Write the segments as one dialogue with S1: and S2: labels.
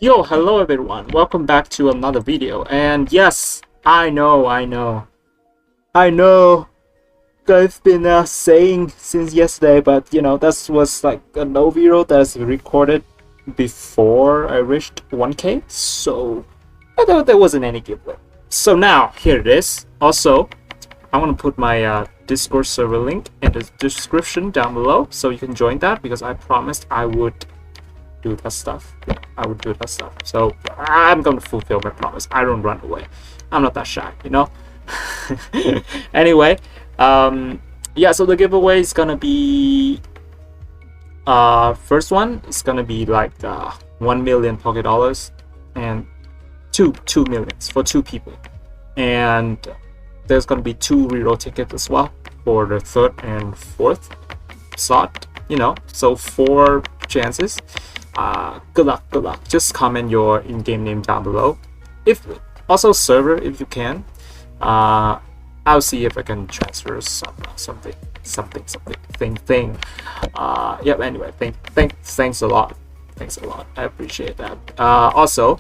S1: Yo, hello everyone. Welcome back to another video. And yes, I know. I've been saying since yesterday, but that was like a no video that's recorded before I reached 1K. So I thought there wasn't any giveaway. So now here it is. Also, I'm gonna put my Discord server link in the description down below, so you can join that because I promised I would do that stuff. Yeah, I would do that stuff. So I'm gonna fulfill my promise. I don't run away. I'm not that shy, you know. Anyway, yeah. So the giveaway is gonna be first one is gonna be like 1 million pocket dollars and two millions for two people, and there's gonna be 2 reroll tickets as well for the third and fourth slot. So 4 chances. Good luck. Just comment your in-game name down below. If also server, if you can. I'll see if I can transfer something. Yep. Anyway, thanks a lot. I appreciate that. Also,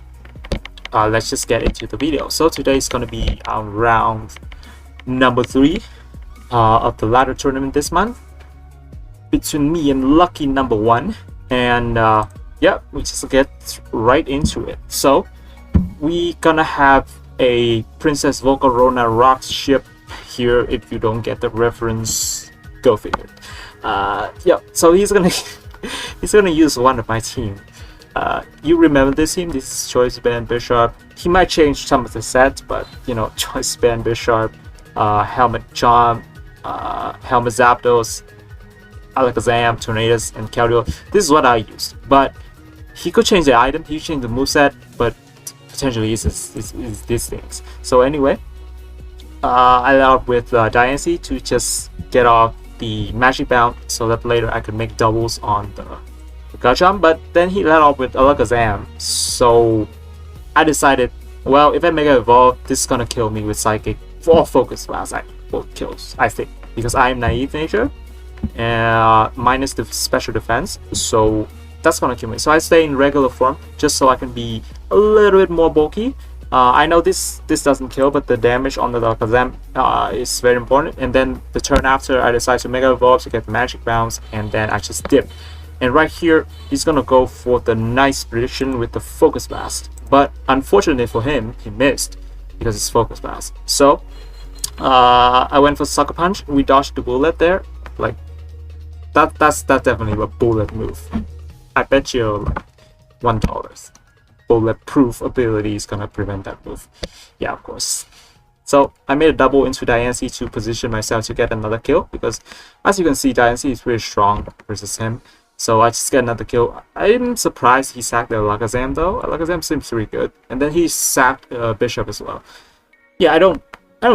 S1: let's just get into the video. So today is gonna be round number 3 of the ladder tournament this month between me and lucky number 1. And yeah, we just get right into it. So we gonna have a Princess Volcarona rock ship here. If you don't get the reference, go figure. Yeah, so he's gonna he's gonna use one of my team. You remember this team? This is Choice Band Bishop. He might change some of the sets, but Choice Band Bishop, Helmet Charm, Helmet Zapdos, Alakazam, Tornadus, and Keldeo. This is what I used, but he could change the item, he could change the moveset, but potentially is these things. So anyway, I allowed with Diancie to just get off the Magic Bound so that later I could make doubles on the Garchomp, but then he let off with Alakazam, so I decided, well, if I Mega Evolve, this is gonna kill me with Psychic or Focus Blast. Both kills, I think, because I am Naive Nature, minus the special defense, so that's gonna kill me. So I stay in regular form just so I can be a little bit more bulky. I know this doesn't kill, but the damage on the Alakazam is very important. And then the turn after, I decide to Mega Evolve to get the Magic Bounce, and then I just dip. And right here, he's gonna go for the nice prediction with the Focus Blast. But unfortunately for him, he missed because it's Focus Blast. So I went for Sucker Punch. We dodged the bullet there. Like that's definitely a bullet move. I bet you like $1. Bulletproof ability is gonna prevent that move. Yeah, of course. So I made a double into Diancie to position myself to get another kill, because as you can see, Diancie is pretty strong versus him. So I just get another kill. I'm surprised he sacked the Alakazam though. Alakazam seems pretty good. And then he sacked Bishop as well. Yeah, I don't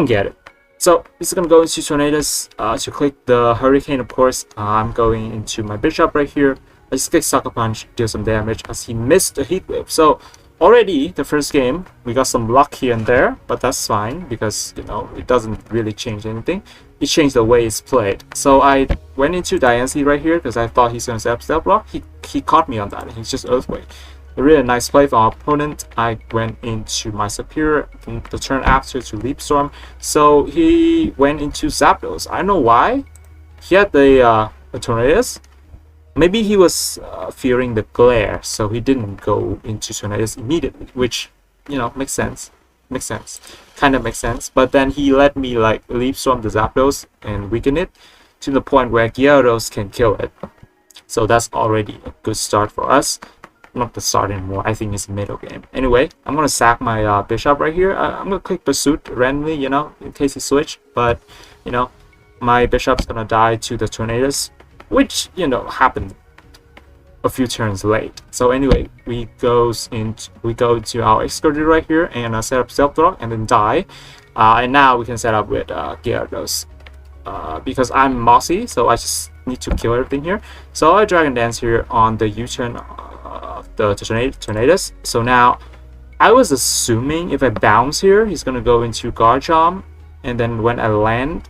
S1: get it. So he's gonna go into Tornadus to click the Hurricane. Of course, I'm going into my Bishop right here. I just click Sucker Punch, deal some damage as he missed a Heat Wave. So already the first game we got some luck here and there, but that's fine because it doesn't really change anything. It changed the way it's played. So I went into Diancie right here because I thought he's gonna set up Stealth Block. He caught me on that, and he's just Earthquake. A really nice play from our opponent. I went into my Superior the turn after to Leap Storm. So he went into Zapdos. I don't know why. He had the Tornadus. Maybe he was fearing the glare, so he didn't go into Tornadus immediately, which makes sense. Kind of makes sense. But then he let me like Leap Storm the Zapdos and weaken it to the point where Gyarados can kill it. So that's already a good start for us. Not the start anymore, I think it's middle game. Anyway, I'm gonna sack my Bishop right here. I'm gonna click Pursuit randomly, in case he switch, but my Bishop's gonna die to the Tornadus, which happened a few turns late. So anyway, we go into our Excursion right here and set up Stealth Rock and then die. And now we can set up with Gyarados. Because I'm Mossy, so I just need to kill everything here. So I Dragon Dance here on the U-turn of the Tornadus. So now I was assuming if I bounce here, he's gonna go into Garchomp, and then when I land,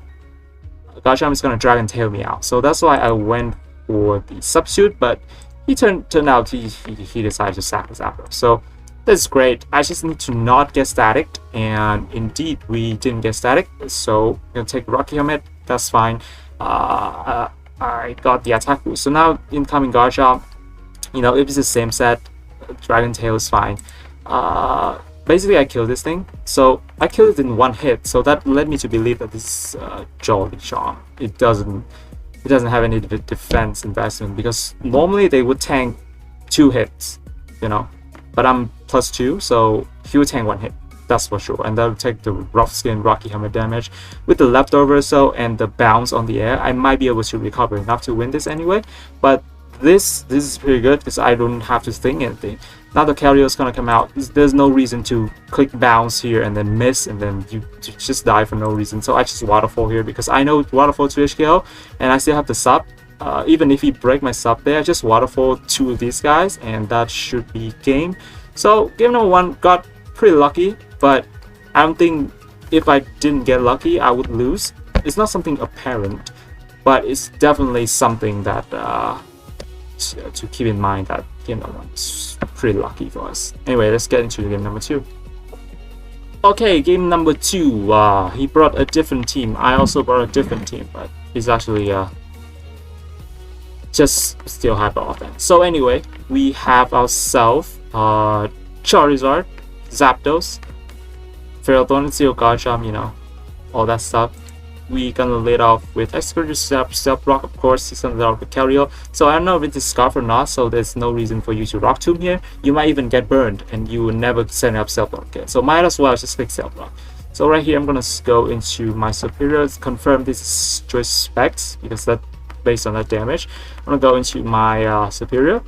S1: Garchomp is gonna Dragon Tail me out. So that's why I went for the Substitute, but turned out he decided to sack the Zapdos. So that's great. I just need to not get static, and indeed we didn't get static. So I'm gonna take Rocky Helmet. That's fine. I got the attack boost. So now incoming Garchomp, you know, if it's the same set, Dragon Tail is fine. Basically I killed this thing. So I killed it in one hit. So that led me to believe that this Jolly Charm, it doesn't have any defense investment, because normally they would tank 2 hits, you know, but I'm +2, so he would tank 1 hit, that's for sure, and that'll take the Rough Skin Rocky Helmet damage. With the leftover so and the bounce on the air, I might be able to recover enough to win this anyway. But this is pretty good because I don't have to think anything. Now the Keldeo is gonna come out. There's no reason to click bounce here and then miss, and then you just die for no reason. So I just waterfall here because I know waterfall to HKO, and I still have the sub. Even if he break my sub there, I just waterfall 2 of these guys, and that should be game. So game number 1 got pretty lucky, but I don't think if I didn't get lucky, I would lose. It's not something apparent, but it's definitely something that to keep in mind, that game number 1 is pretty lucky for us. Anyway, let's get into game number 2. Okay, game number 2. He brought a different team. I also brought a different team, but he's actually just still Hyper Offense. So anyway, we have ourselves Charizard, Zapdos, Ferrothorn, Zero Garchomp, you know, all that stuff. We gonna lead off with Excavator, Stealth Rock, of course. He's gonna lead off with Keldeo. So I don't know if it's Scarf or not, so there's no reason for you to Rock Tomb here. You might even get burned, and you will never set up Stealth Rock again. So might as well just click Stealth Rock. So right here, I'm gonna go into my Superior, confirm this is choice specs, because that based on that damage. I'm gonna go into my Superior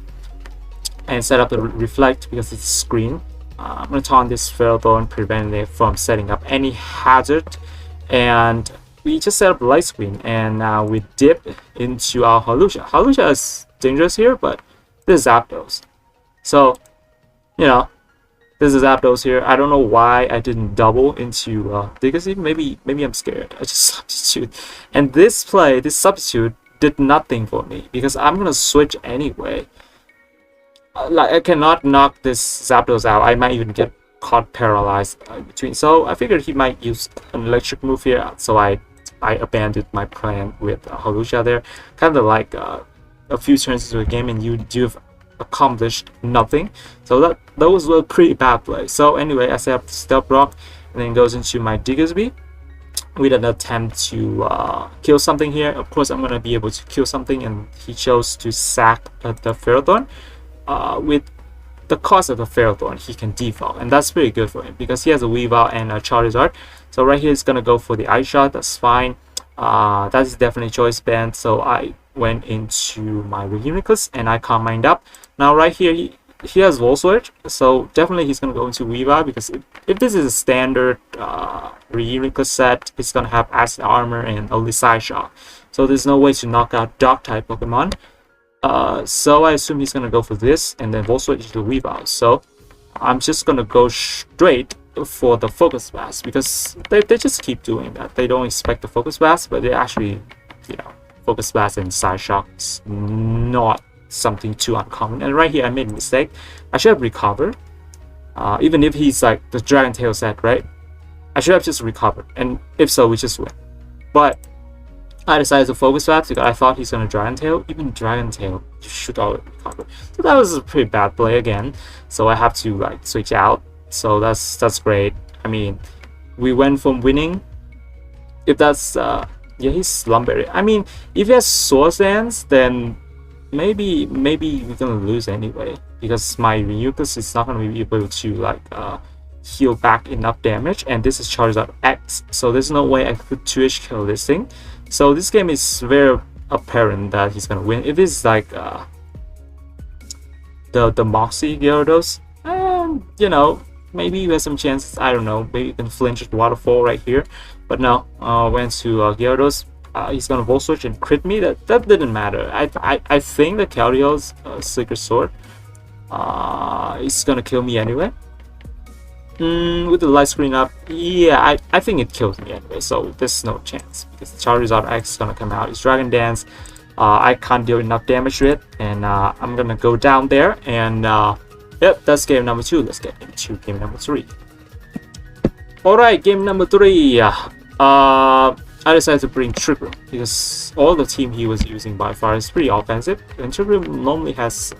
S1: and set up the Reflect because it's a screen. I'm gonna taunt this Ferrothorn, prevent it from setting up any hazard, and we just set up the light screen, and now we dip into our Hawlucha. Hawlucha is dangerous here, but this is Zapdos. So, you know, this is Zapdos here. I don't know why I didn't double into Diggersby. Maybe I'm scared. I just substitute. And this substitute did nothing for me because I'm gonna switch anyway. Like, I cannot knock this Zapdos out. I might even get caught paralyzed in between. So I figured he might use an electric move here. So I abandoned my plan with Hawlucha there. Kind of like a few turns into a game and you've accomplished nothing. So those were pretty bad plays. So anyway, I set up the Stealth Rock and then goes into my Diggersby with an attempt to kill something here. Of course, I'm going to be able to kill something, and he chose to sack the Ferrothorn. With the cost of the Ferrothorn, he can default, and that's pretty good for him because he has a Weavile and a Charizard. So right here, he's gonna go for the Ice Shot. That's fine. That is definitely choice band. So I went into my Reuniclus and I Calm-Mind up. Now right here, he has Volswitch, so definitely he's gonna go into Weavile because if this is a standard Reuniclus set, it's gonna have Acid Armor and only Side Shot. So there's no way to knock out Dark type Pokemon. So I assume he's gonna go for this and then Volswitch to Weavile. So I'm just gonna go straight for the Focus Blast because they just keep doing that. They don't expect the Focus Blast, but they actually, you know, Focus Blast and Side Shock's not something too uncommon. And right here I made a mistake. I should have recovered. Even if he's like the Dragon Tail set, right? I should have just recovered, and if so, we just win. But I decided to Focus Blast because I thought he's gonna Dragon Tail. Even Dragon Tail, you should already recover. So that was a pretty bad play again. So I have to like switch out. So that's great. I mean, we went from winning. If that's yeah, he's Slumberry. I mean, if he has Swords Dance, then maybe we're gonna lose anyway because my Reuniclus is not gonna be able to like heal back enough damage, and this is Charizard X, so there's no way I could 2H kill this thing. So this game is very apparent that he's gonna win. If it's like the Moxie Gyarados, you know, maybe you have some chances. I don't know, maybe you can flinch with Waterfall right here, but no. Went to Gyarados. He's gonna Volt Switch and crit me. That didn't matter. I think the Keldeo's Sacred Sword is gonna kill me anyway. With the light screen up, yeah, I think it kills me anyway, so there's no chance because the Charizard X is gonna come out. It's Dragon Dance. I can't deal enough damage to it, and I'm gonna go down there, and yep, that's game number 2. Let's get into game number 3. Alright, game number 3. I decided to bring Trick Room because all the team he was using by far is pretty offensive, and Trick Room normally has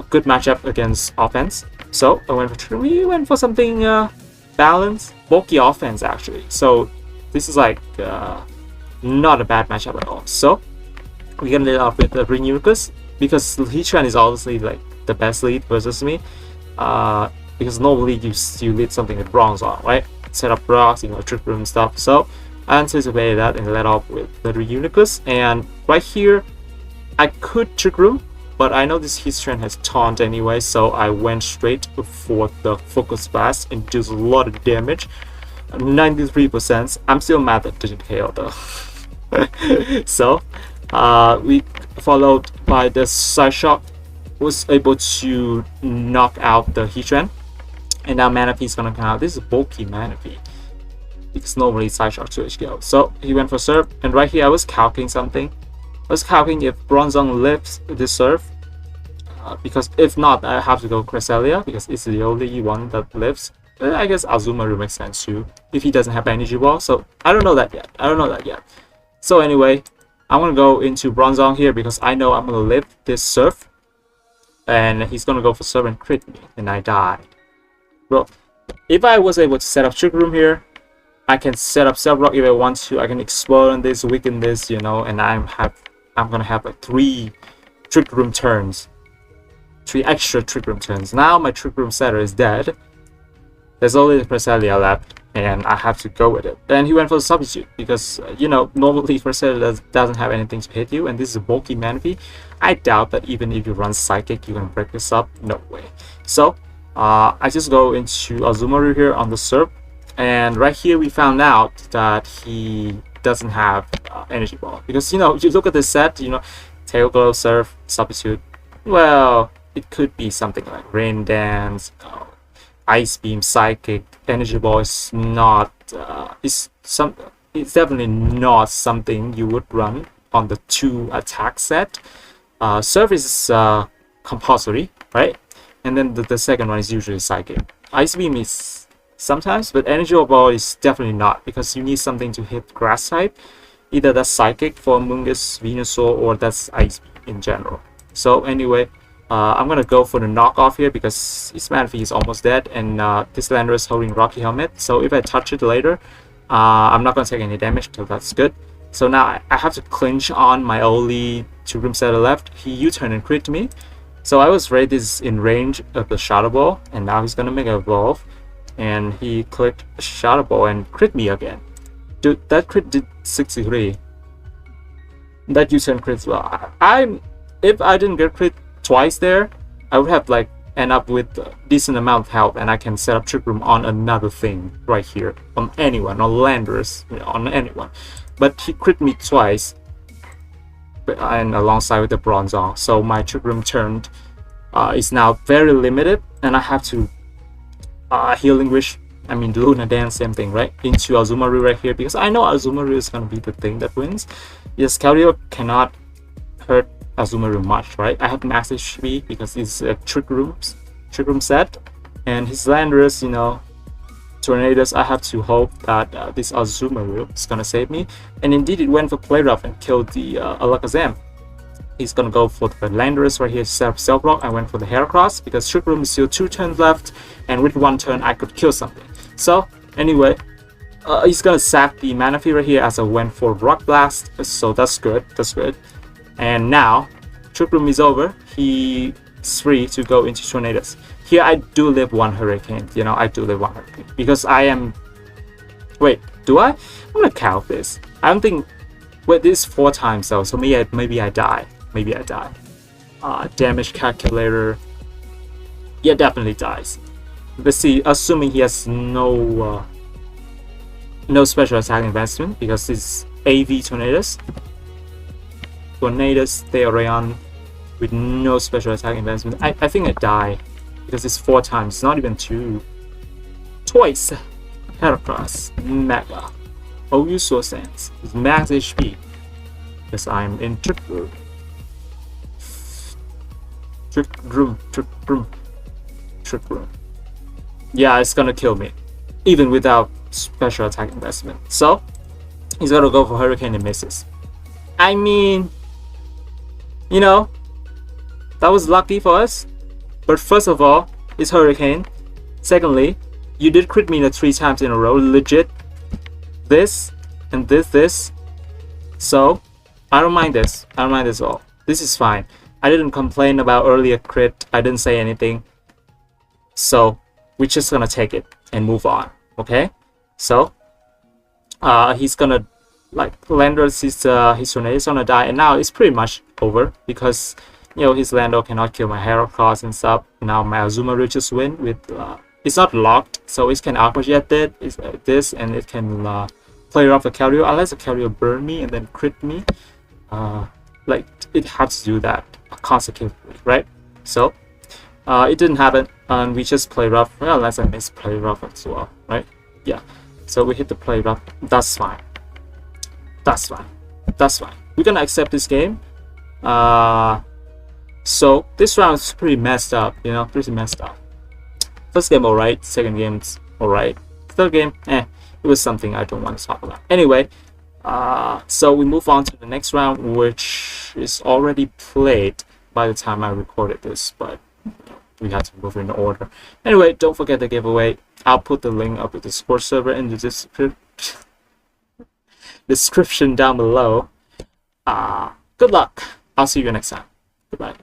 S1: good matchup against offense. So I went for Trick Room. We went for something balanced, bulky offense actually. So this is like not a bad matchup at all. So we're gonna lead off with the Reuniclus because Heatran is obviously like the best lead versus me. Because normally you lead something with Bronzong, right? Set up rocks, Trick Room stuff. So I anticipated that and led off with the Reuniclus. And right here, I could Trick Room, but I know this Heatran has Taunt anyway, so I went straight for the Focus Blast and does a lot of damage. 93%. I'm still mad that didn't KO though. So we followed by the Psyshock, was able to knock out the Heatran. And now Manaphy is gonna come out. This is bulky Manaphy because normally Psyshock to HKO. So he went for Surf, and right here I was calculating something. I was calculating if Bronzong lives this Surf, because if not, I have to go Cresselia because it's the only one that lives. I guess Azumarill makes sense too if he doesn't have Energy Ball. So I don't know that yet. So anyway, I'm gonna go into Bronzong here because I know I'm gonna live this Surf, and he's gonna go for Surf and crit me, and I died. Bro, if I was able to set up Trick Room here, I can set up Stealth Rock if I want to. I can explode on this, weaken this, and I'm gonna have like 3 Trick Room turns, 3 extra Trick Room turns. Now my Trick Room setter is dead. There's only the Cresselia left, and I have to go with it. And he went for the Substitute because normally Cresselia doesn't have anything to hit you, and this is a bulky Manaphy. I doubt that even if you run Psychic, you can break this up. No way. So I just go into Azumarill here on the Surf, and right here we found out that he doesn't have Energy Ball because you look at the set, Tail Glow, Surf, Substitute. Well, it could be something like Rain Dance, Ice Beam, Psychic. Energy Ball is not it's definitely not something you would run on the 2 attack set. Surf is compulsory, right? And then the second one is usually Psychic. Ice Beam is sometimes, but Energy Ball is definitely not because you need something to hit Grass type. Either that's Psychic for Mungus, Venusaur, or that's Ice Beam in general. So anyway, I'm gonna go for the knockoff here because his Manaphy is almost dead, and this Landorus is holding Rocky Helmet. So if I touch it later, I'm not gonna take any damage, so that's good. So now I have to clinch on my only 2 room setter left. He U-turn and crit me. So I was rated in range of the Shadow Ball, and now he's gonna Mega Evolve, and he clicked Shadow Ball and crit me again. Dude, that crit did 63. That U-turn crits well. If I didn't get crit twice there, I would have like end up with a decent amount of health, and I can set up Trick Room on another thing right here, on anyone, on Landorus, on anyone. But he crit me twice, and alongside with the Bronzong, so my Trick Room turn is now very limited, and I have to Healing Wish, Luna Dance, same thing, right, into Azumarill right here because I know Azumarill is gonna be the thing that wins. Yes, Keldeo cannot hurt Azumarill much, right? I have max HP because it's a Trick Room set, and his Landorus, Tornadus. I have to hope that this Azumarill is gonna save me, and indeed it went for Play Rough and killed the Alakazam. He's gonna go for the Landorus right here, set up Stealth Rock. I went for the Heracross because Trick Room is still 2 turns left, and with 1 turn I could kill something. So anyway, he's gonna sack the Manaphy right here as I went for Rock Blast, so that's good. And now Trick Room is over. He's free to go into Tornadus. Here I do live 1 Hurricane. I do live 1 Hurricane because I am. Wait, do I? I'm gonna count this. I don't think. Wait, this is 4 times though, so maybe I die. Damage calculator. Yeah, definitely dies. Let's see. Assuming he has no special attack investment because it's AV Tornadus. Therion with no special attack investment. I think I die because it's 4 times, not even 2. Twice. Heracross, Mega. Ouyu Sword Stance. It's max HP. because I'm in trick room. Trick room. Yeah, it's gonna kill me, even without special attack investment. So he's gonna go for Hurricane and misses. I mean, you know, that was lucky for us. But first of all, it's Hurricane. Secondly, you did crit me 3 times in a row, legit. This and this. So I don't mind this. I don't mind this at all. This is fine. I didn't complain about earlier crit. I didn't say anything. So we're just gonna take it and move on. Okay? So he's gonna Landorus his tornado is gonna die, and now it's pretty much over because his Lando cannot kill my Heracross and stuff. Now my Azuma will just win with it's not locked, so it can Aqua Jet it. It's this, and it can play off the Keldeo unless the Keldeo burn me and then crit me. It has to do that consecutively, right? So it didn't happen, and we just play rough. Well, unless I miss play rough as well, right? Yeah. So we hit the play rough. That's fine. That's fine. That's fine. We're gonna accept this game. So this round is pretty messed up, pretty messed up. First game alright, second game's alright. Third game, it was something I don't want to talk about. Anyway, so we move on to the next round, which is already played by the time I recorded this, but we had to move in order. Anyway, don't forget the giveaway. I'll put the link of the Discord server in the description down below. Good luck. I'll see you next time. Goodbye.